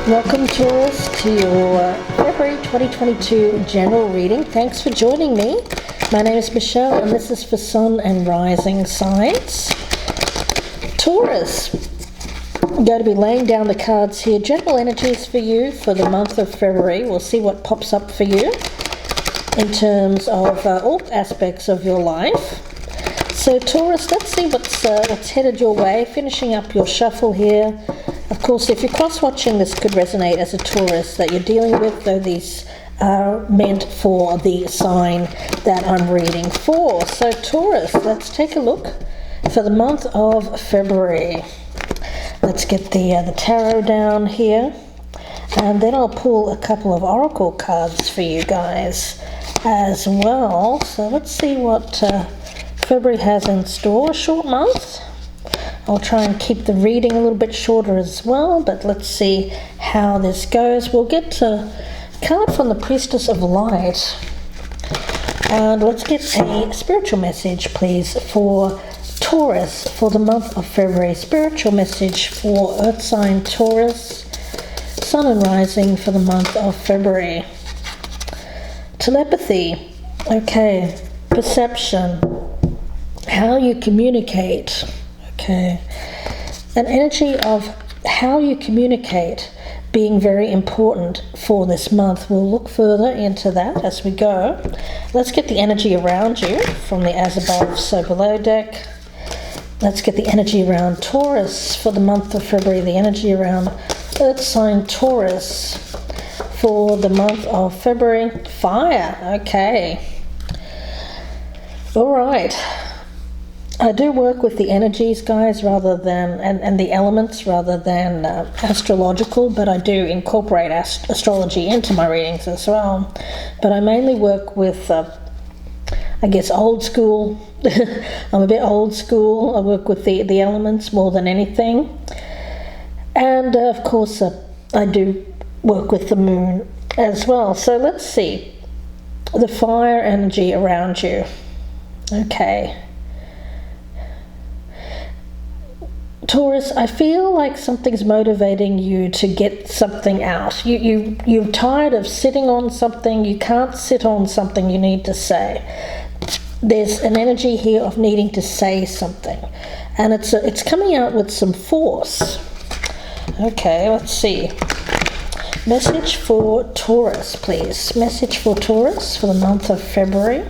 Welcome, Taurus, to your February 2022 general reading. Thanks for joining me. My name is Michelle, and this is for Sun and Rising signs. Taurus, I'm going to be laying down the cards here. General energies for you for the month of February. We'll see what pops up for you in terms of all aspects of your life. So Taurus, let's see what's headed your way. Finishing up your shuffle here. Of course, if you're cross-watching, this could resonate as a Taurus that you're dealing with, though these are meant for the sign that I'm reading for. So Taurus, let's take a look for the month of February. Let's get the tarot down here, and then I'll pull a couple of oracle cards for you guys as well. So let's see what February has in store. A short month. I'll try and keep the reading a little bit shorter as well, but let's see how this goes. We'll get a card from the Priestess of Light, and let's get a spiritual message, please, for Taurus for the month of February. Spiritual message for Earth sign Taurus, Sun and Rising for the month of February. Telepathy, okay, perception, how you communicate. Okay, an energy of how you communicate being very important for this month. We'll look further into that as we go. Let's get the energy around you from the As Above, So Below deck. Let's get the energy around Taurus for the month of February, the energy around Earth sign Taurus for the month of February. Fire, okay. All right. I do work with the energies, guys, rather than, and the elements rather than astrological, but I do incorporate astrology into my readings as well. But I mainly work with, I guess, old school. I'm a bit old school. I work with the elements more than anything. And, of course, I do work with the moon as well. So let's see. The fire energy around you. Okay. Taurus, I feel like something's motivating you to get something out. You're tired of sitting on something. You can't sit on something you need to say. There's an energy here of needing to say something, and it's coming out with some force. Okay, let's see. Message for Taurus, please. Message for Taurus for the month of February.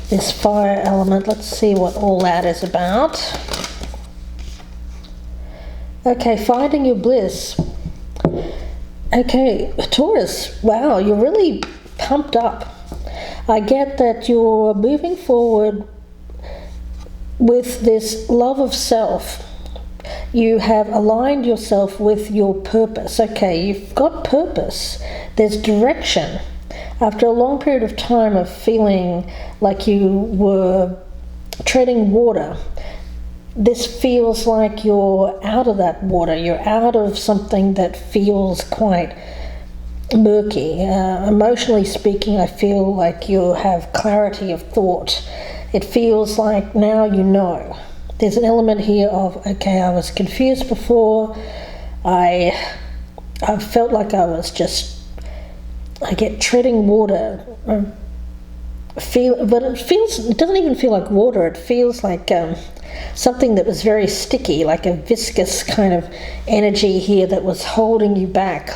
This fire element, let's see what all that is about. Okay, finding your bliss. Okay, Taurus, wow, you're really pumped up. I get that you're moving forward with this love of self. You have aligned yourself with your purpose. Okay, you've got purpose. There's direction. After a long period of time of feeling like you were treading water, this feels like you're out of that water. You're out of something that feels quite murky. Emotionally speaking, I feel like you have clarity of thought. It feels like now you know. There's an element here of, okay, I was confused before. I felt like I was just, I get treading water. But it doesn't even feel like water. It feels like something that was very sticky, like a viscous kind of energy here that was holding you back.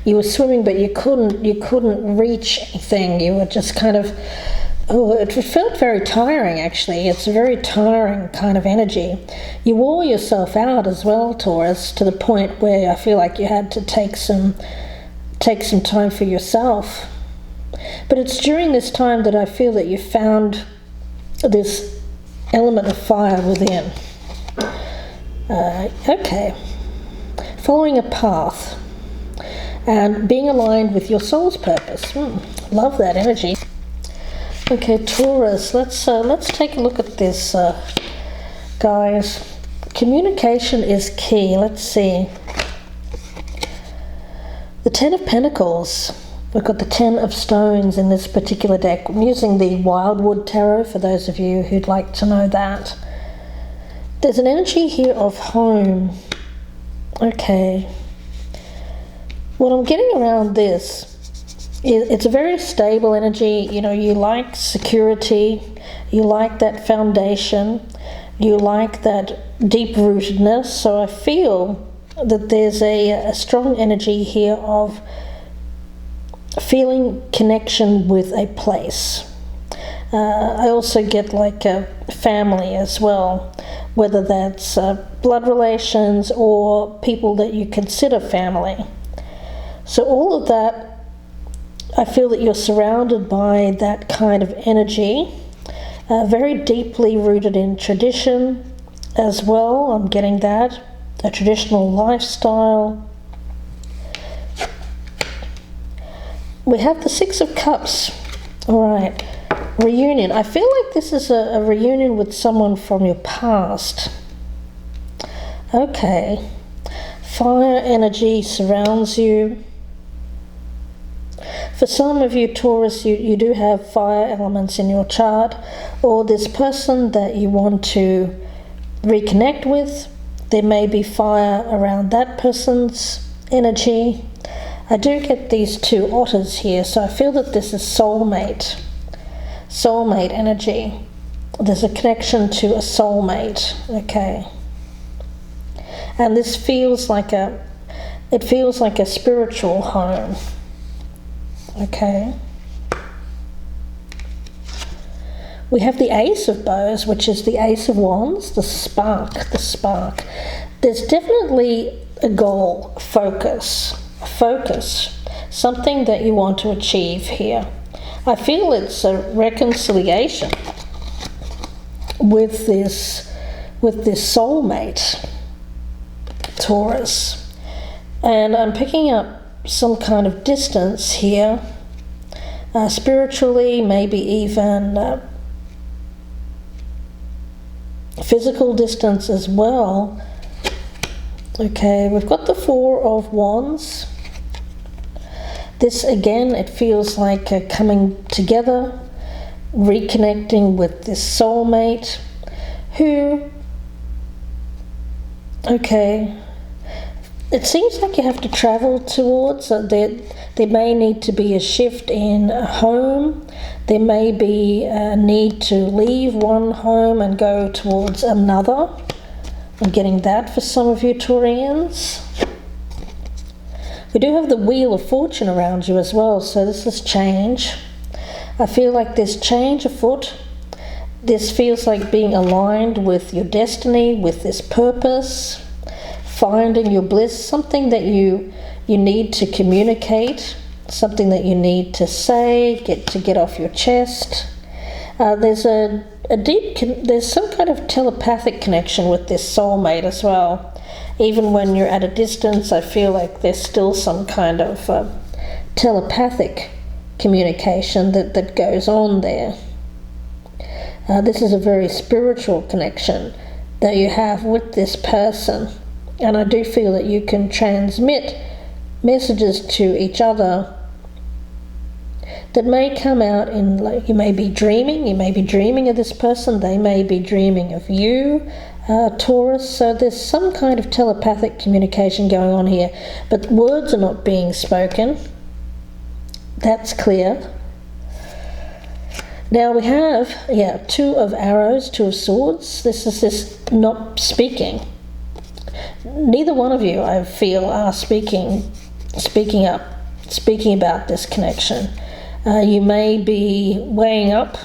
You were swimming, but you couldn't reach anything. You were just kind of, it felt very tiring, actually. It's a very tiring kind of energy. You wore yourself out as well, Taurus, to the point where I feel like you had to take some time for yourself. But it's during this time that I feel that you found this element of fire within. Okay. Following a path and being aligned with your soul's purpose. Love that energy. Okay, Taurus, let's take a look at this, guys. Communication is key. Let's see. The Ten of Pentacles. We've got the Ten of Stones in this particular deck. I'm using the Wildwood Tarot for those of you who'd like to know that. There's an energy here of home. Okay. What I'm getting around this is it's a very stable energy. You know, you like security, you like that foundation, you like that deep rootedness. So I feel that there's a strong energy here of feeling connection with a place. I also get like a family as well, whether that's blood relations or people that you consider family. So all of that, I feel that you're surrounded by that kind of energy, very deeply rooted in tradition as well. I'm getting that, a traditional lifestyle. We have the Six of Cups. All right, reunion. I feel like this is a reunion with someone from your past. Okay, fire energy surrounds you. For some of you, Taurus, you do have fire elements in your chart, or this person that you want to reconnect with, there may be fire around that person's energy. I do get these two otters here, so I feel that this is soulmate energy. There's a connection to a soulmate, okay. And this feels like a spiritual home. Okay. We have the Ace of Bows, which is the Ace of Wands, the spark. There's definitely a goal, focus, something that you want to achieve here. I feel it's a reconciliation with this soulmate, Taurus. And I'm picking up some kind of distance here, spiritually, maybe even physical distance as well. Okay, we've got the Four of Wands. This again, it feels like coming together, reconnecting with this soulmate who, okay, it seems like you have to travel towards, there may need to be a shift in a home, there may be a need to leave one home and go towards another. I'm getting that for some of you Taurians. We do have the Wheel of Fortune around you as well, so this is change. I feel like there's change afoot. This feels like being aligned with your destiny, with this purpose. Finding your bliss, something that you need to communicate, something that you need to say, get off your chest. There's there's some kind of telepathic connection with this soulmate as well. Even when you're at a distance, I feel like there's still some kind of telepathic communication that goes on there. This is a very spiritual connection that you have with this person. And I do feel that you can transmit messages to each other that may come out in, like, you may be dreaming of this person, they may be dreaming of you, Taurus. So there's some kind of telepathic communication going on here, but words are not being spoken. That's clear. Now we have, Two of Arrows, Two of Swords. This is this not speaking. Neither one of you, I feel, are speaking about this connection. You may be weighing up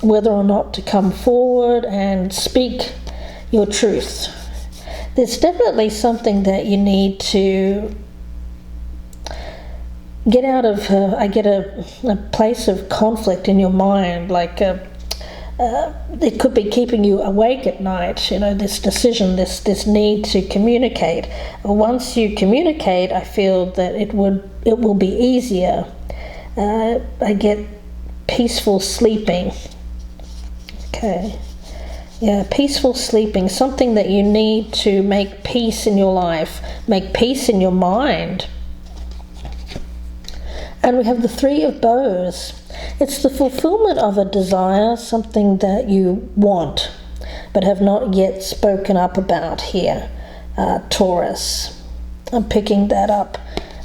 whether or not to come forward and speak your truth. There's definitely something that you need to get out of. I get a place of conflict in your mind, like it could be keeping you awake at night, this decision, this need to communicate. Once you communicate, I feel that it will be easier. I get peaceful sleeping. Okay. Yeah, peaceful sleeping, something that you need to make peace in your life, make peace in your mind. And we have the Three of Bows. It's the fulfillment of a desire, something that you want, but have not yet spoken up about here, Taurus. I'm picking that up.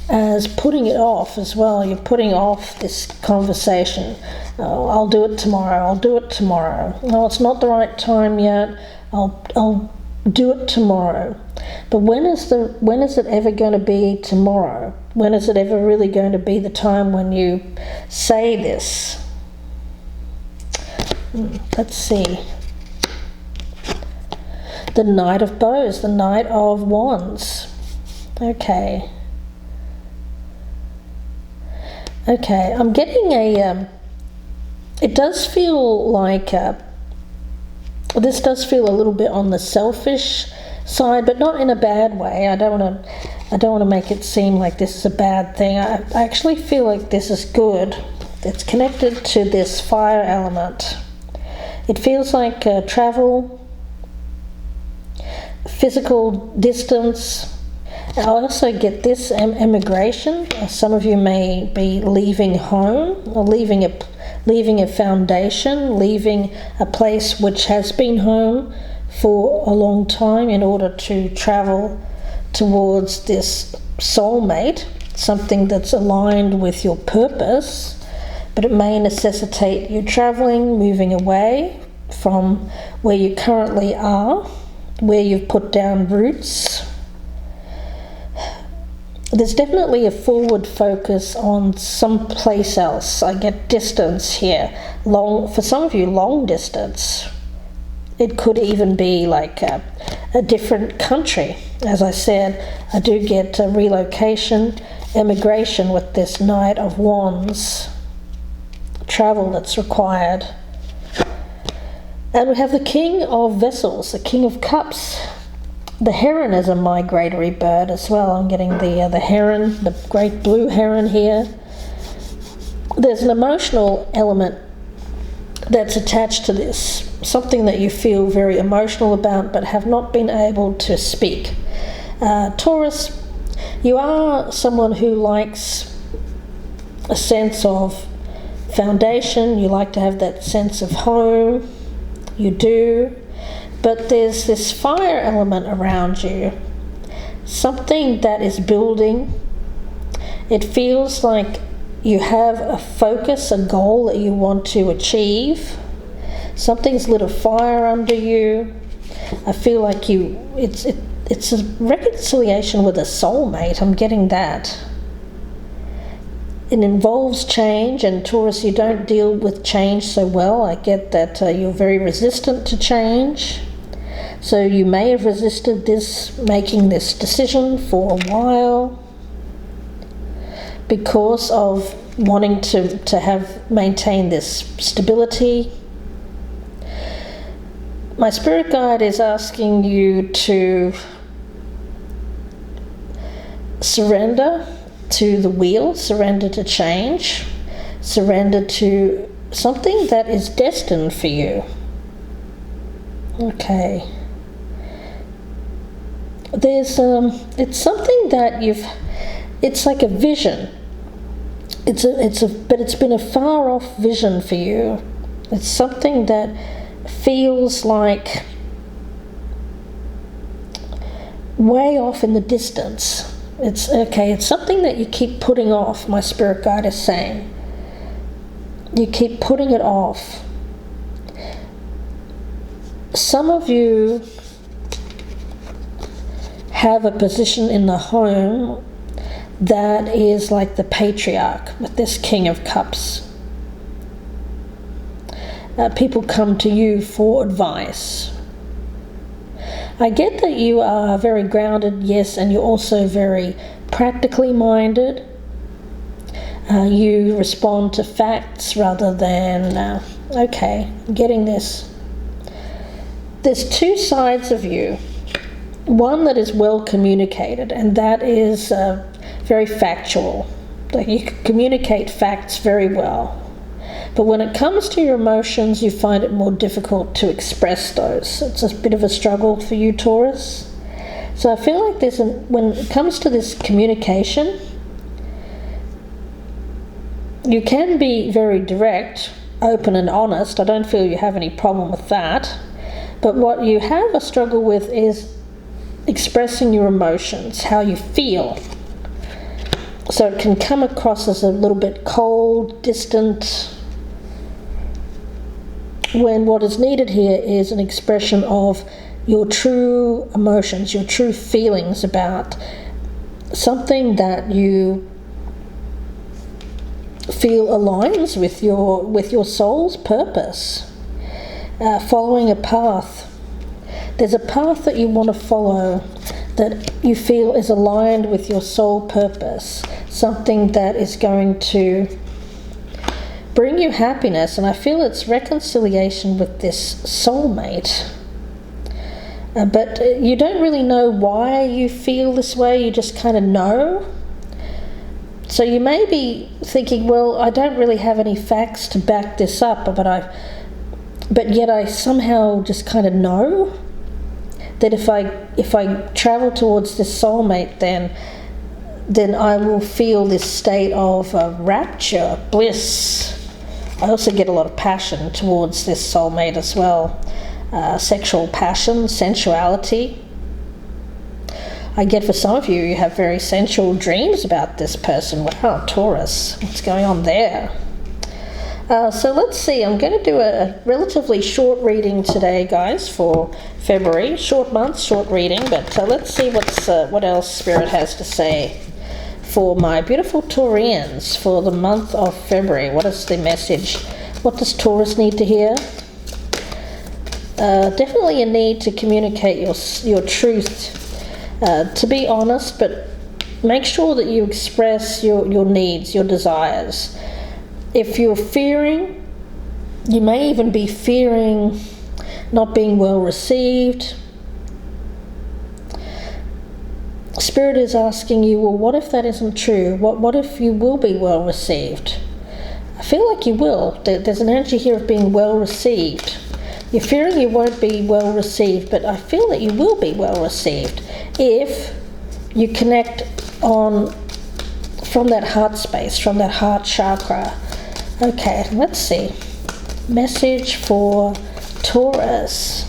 as putting it off as well. You're putting off this conversation. Oh, I'll do it tomorrow. I'll do it tomorrow. No, it's not the right time yet. I'll do it tomorrow. But when is it ever going to be tomorrow? When is it ever really going to be the time when you say this? Let's see. The Knight of Bows, the Knight of Wands. Okay. Okay, I'm getting it does feel like, this does feel a little bit on the selfish side, but not in a bad way. I don't want to make it seem like this is a bad thing. I actually feel like this is good. It's connected to this fire element. It feels like travel, physical distance. I also get this immigration. Some of you may be leaving home, or leaving a foundation, leaving a place which has been home for a long time in order to travel towards this soulmate, something that's aligned with your purpose. But it may necessitate you traveling, moving away from where you currently are, where you've put down roots. There's definitely a forward focus on someplace else. I get distance here. For some of you, long distance. It could even be like a different country. As I said, I do get relocation, immigration with this Knight of Wands. Travel that's required. And we have the King of Vessels, the King of Cups. The heron is a migratory bird as well. I'm getting the heron, the great blue heron here. There's an emotional element that's attached to this, something that you feel very emotional about but have not been able to speak. Taurus, you are someone who likes a sense of foundation. You like to have that sense of home. You do. But there's this fire element around you, something that is building. It feels like you have a focus, a goal that you want to achieve. Something's lit a fire under you. I feel like it's a reconciliation with a soulmate. I'm getting that. It involves change, and Taurus, you don't deal with change so well. I get that you're very resistant to change. So you may have resisted making this decision for a while because of wanting to maintain this stability. My spirit guide is asking you to surrender to the wheel, surrender to change, surrender to something that is destined for you. Okay. There's it's something that it's like a vision. But it's been a far off vision for you. It's something that feels like way off in the distance. It's something that you keep putting off, my spirit guide is saying. You keep putting it off. Some of you have a position in the home that is like the patriarch with this King of Cups. People come to you for advice. I get that you are very grounded, yes, and you're also very practically minded. You respond to facts rather than, okay, I'm getting this. There's two sides of you. One that is well communicated, and that is very factual. Like you can communicate facts very well. But when it comes to your emotions, you find it more difficult to express those. It's a bit of a struggle for you, Taurus. So I feel like when it comes to this communication, you can be very direct, open and honest. I don't feel you have any problem with that. But what you have a struggle with is expressing your emotions, how you feel. So it can come across as a little bit cold, distant, when what is needed here is an expression of your true emotions, your true feelings about something that you feel aligns with your soul's purpose. Following a path. There's a path that you want to follow that you feel is aligned with your soul purpose, something that is going to bring you happiness, and I feel it's reconciliation with this soulmate. But you don't really know why you feel this way, you just kind of know. So you may be thinking, well, I don't really have any facts to back this up, but yet I somehow just kind of know that if I travel towards this soulmate, then I will feel this state of rapture, bliss. I also get a lot of passion towards this soulmate as well. Sexual passion, sensuality. I get for some of you, you have very sensual dreams about this person. Wow, Taurus, what's going on there? So let's see, I'm going to do a relatively short reading today, guys, for February. Short month, short reading, but let's see what else Spirit has to say for my beautiful Taurians for the month of February. What is the message? What does Taurus need to hear? Definitely a need to communicate your truth, to be honest, but make sure that you express your needs, your desires. If you're fearing, you may even be fearing not being well received. Spirit is asking you, well, what if that isn't true? What if you will be well received? I feel like you will. There's an energy here of being well received. You're fearing you won't be well received, but I feel that you will be well received if you connect on from that heart space, from that heart chakra. Okay, let's see. Message for Taurus.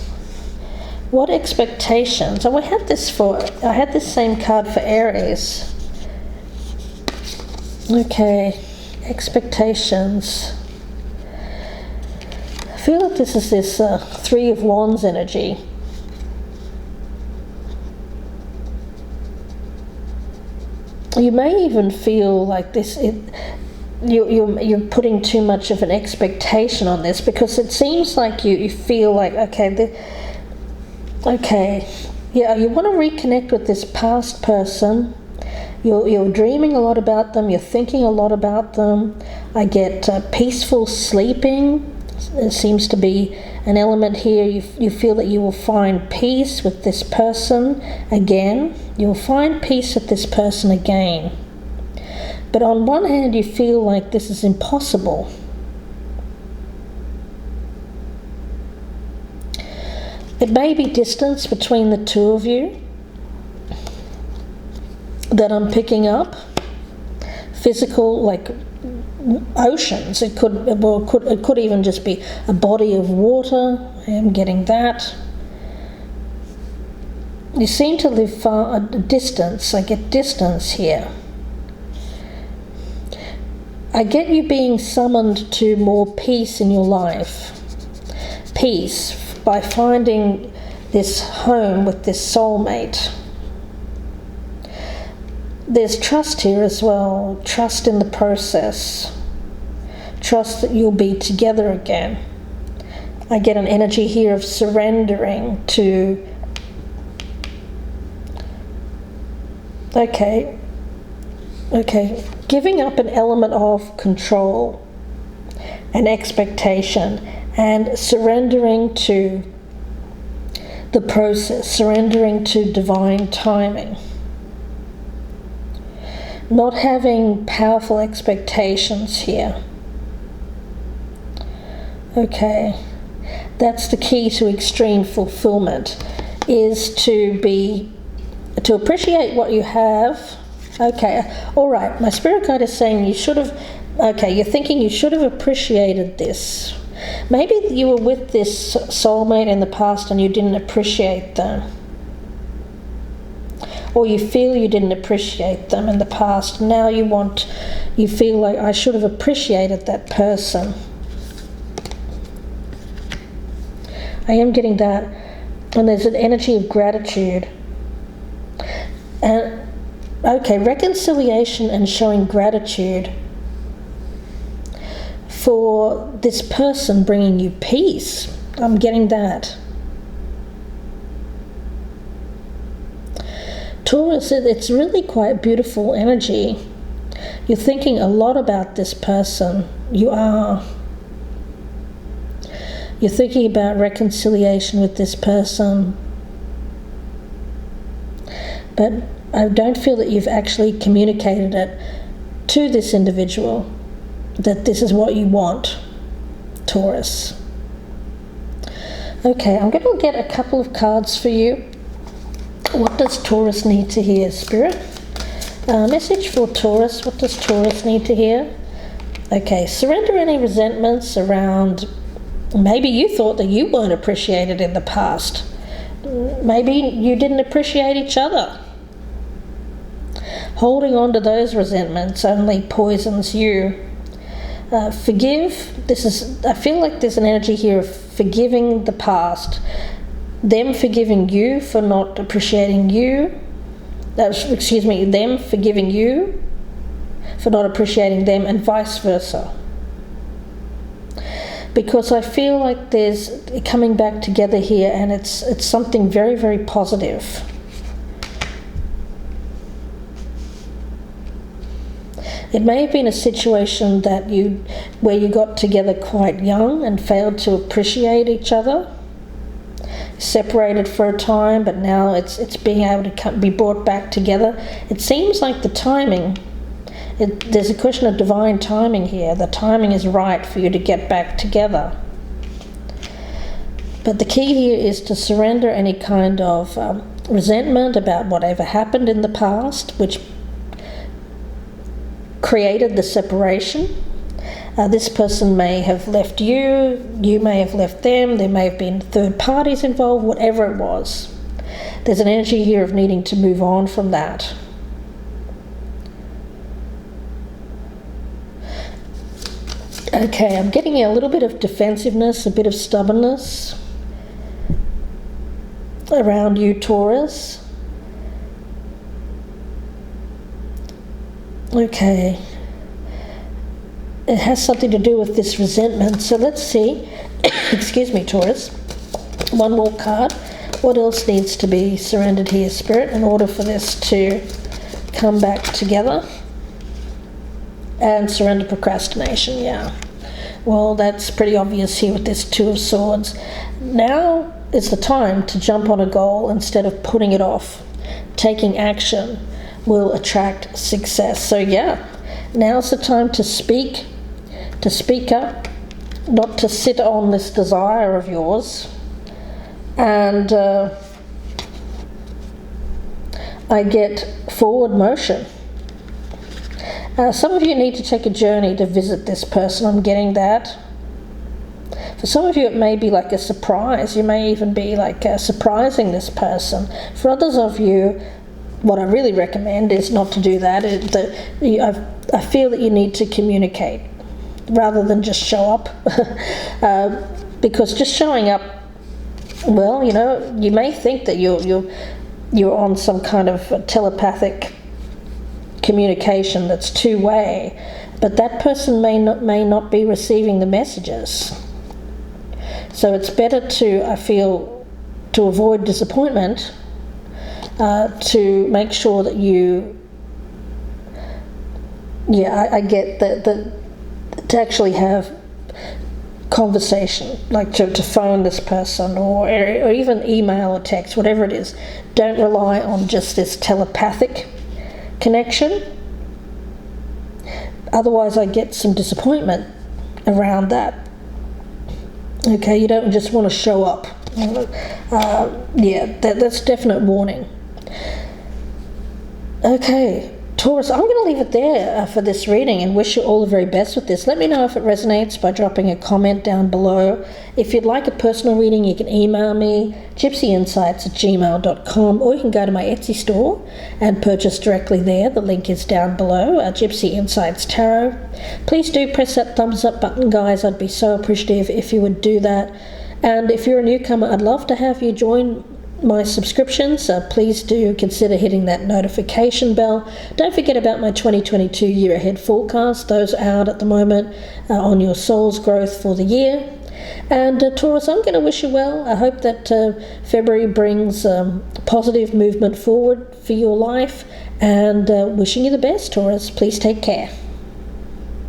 What expectations? Oh, I had this same card for Aries. Okay, expectations. I feel like this is this Three of Wands energy. You may even feel like this. You're putting too much of an expectation on this, because it seems like you feel like, yeah, you want to reconnect with this past person. You're dreaming a lot about them. You're thinking a lot about them. I get peaceful sleeping. There seems to be an element here. You feel that you will find peace with this person again. You'll find peace with this person again. But on one hand, you feel like this is impossible. It may be distance between the two of you that I'm picking up. Physical, like oceans. It could even just be a body of water. I am getting that. You seem to live far, distance. I get distance here. I get you being summoned to more peace in your life. Peace by finding this home with this soulmate. There's trust here as well. Trust in the process. Trust that you'll be together again. I get an energy here of surrendering to... Okay. Giving up an element of control and expectation, and surrendering to the process, surrendering to divine timing. Not having powerful expectations here. Okay, that's the key to extreme fulfillment, is to appreciate what you have. Okay, all right, my spirit guide is saying you should have, you're thinking you should have appreciated this. Maybe you were with this soulmate in the past and you didn't appreciate them. or you feel you didn't appreciate them in the past. Now you feel like I should have appreciated that person. I am getting that. And there's an energy of gratitude. And okay, reconciliation and showing gratitude for this person bringing you peace. I'm getting that. Taurus, it's really quite beautiful energy. You're thinking a lot about this person. You are. You're thinking about reconciliation with this person. But I don't feel that you've actually communicated it to this individual, that this is what you want, Taurus. Okay, I'm going to get a couple of cards for you. What does Taurus need to hear, Spirit? Message for Taurus. What does Taurus need to hear? Okay, surrender any resentments around, maybe you thought that you weren't appreciated in the past. Maybe you didn't appreciate each other. Holding on to those resentments only poisons you. Forgive. I feel like there's an energy here of forgiving the past. Them forgiving you for not appreciating you. Them forgiving you for not appreciating them, and vice versa. Because I feel like there's coming back together here, and it's something very, very positive. It may have been a situation where you got together quite young and failed to appreciate each other, separated for a time, but now it's being able to be brought back together. It seems like the timing, there's a question of divine timing here. The timing is right for you to get back together. But the key here is to surrender any kind of resentment about whatever happened in the past, which created the separation. This person may have left you, you may have left them, there may have been third parties involved, whatever it was. There's an energy here of needing to move on from that. Okay, I'm getting a little bit of defensiveness, a bit of stubbornness around you, Taurus. Okay. It has something to do with this resentment. So let's see. Excuse me, Taurus. One more card. What else needs to be surrendered here, Spirit, in order for this to come back together? And surrender procrastination, yeah. Well, that's pretty obvious here with this Two of Swords. Now is the time to jump on a goal instead of putting it off. Taking action will attract success. So yeah, now's the time to speak up, not to sit on this desire of yours. And I get forward motion. Some of you need to take a journey to visit this person. I'm getting that. For some of you, it may be like a surprise. You may even be like surprising this person. For others of you, what I really recommend is not to do that. I feel that you need to communicate rather than just show up. Because just showing up, well, you may think that you're on some kind of telepathic communication that's two-way, but that person may not be receiving the messages. So it's better I feel, to avoid disappointment, to make sure that I get that to actually have conversation, like to phone this person or even email or text, whatever it is. Don't rely on just this telepathic connection. Otherwise I get some disappointment around that. Okay, you don't just want to show up. That's definite warning. Okay, Taurus, I'm going to leave it there for this reading and wish you all the very best with this. Let me know if it resonates by dropping a comment down below. If you'd like a personal reading, you can email me, gypsyinsights@gmail.com, or you can go to my Etsy store and purchase directly there. The link is down below, Gypsy Insights Tarot. Please do press that thumbs up button, guys. I'd be so appreciative if you would do that. And if you're a newcomer, I'd love to have you join my subscriptions. Please do consider hitting that notification bell. Don't forget about my 2022 year ahead forecast. Those are out at the moment on your soul's growth for the year. And Taurus, I'm going to wish you well. I hope that February brings positive movement forward for your life, and wishing you the best, Taurus. Please take care.